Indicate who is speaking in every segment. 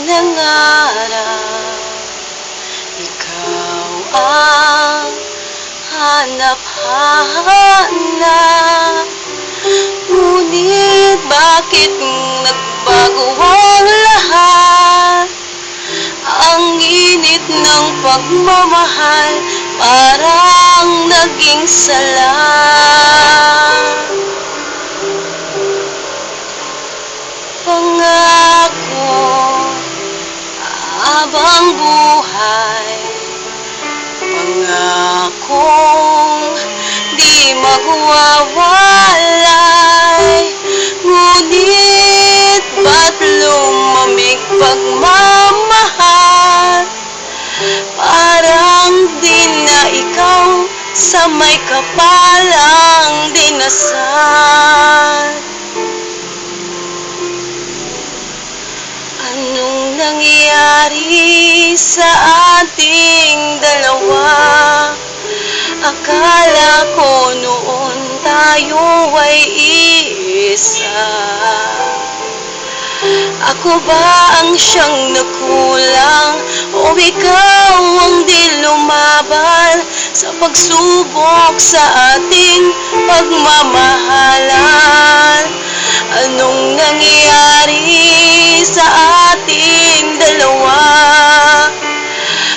Speaker 1: nangarap, ikaw ang hanap-hanap. Ngunit bakit nagbago ang lahat? Ang init ng pagmamahal parang naging sala. Pangako habang buhay, pangakong di magwawalay. Ngunit ba't lumamig pagmamahal? Parang di na ikaw sa may kapalang dinasal. Anong nangyari sa ating dalawa? Akala ko noon tayo ay isa. Ako ba ang siyang nagkulang o ikaw ang di lumaban sa pagsubok sa ating pagmamahalan? Anong nangyari sa ating dalawa?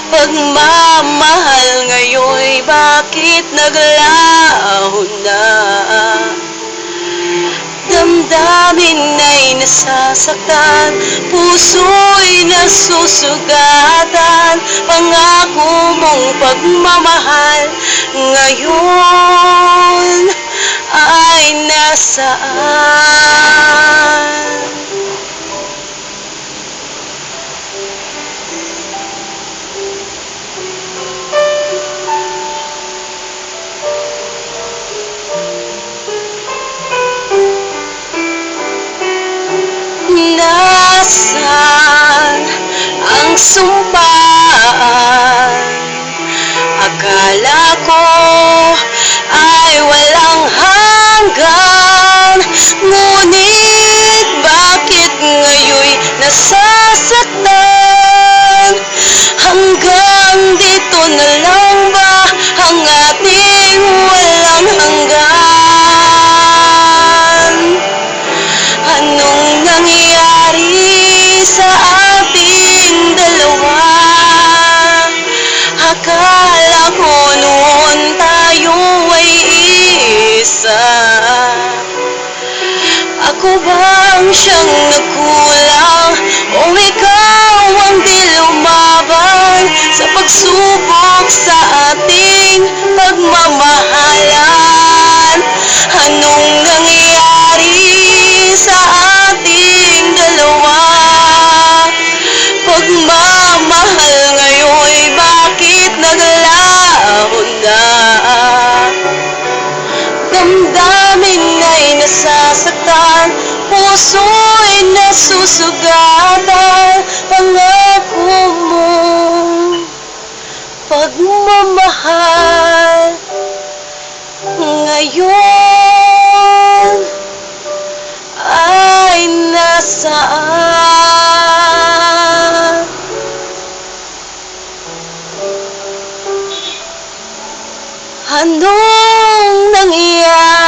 Speaker 1: Pagmamahal ngayon bakit naglaho na? Damdamin ay nasasaktan, puso'y nasusugatan. Pangako mong pagmamahal ngayon ay nasaan? Nasaan ang sumpaan? Akala ko ay walang hanggan. Ngunit bakit ngayon nasasaktan? Hanggang dito na lang ba ang ating walang hanggan? Anong nangyari sa ating dalawa? Akala ko noon tayo ay isa. Ako ba ang siyang nagkulang o ikaw ang di lumaban sa pagsubok sa ating pagmamahalan? Anong nangyari sa ating dalawa? Pagmamahal ngayon bakit naglaho na? Damdamin ay nasasaktan, puso'y nasusugatan. Pangako mong pagmamahal ngayon ay nasaan? Anong nangyari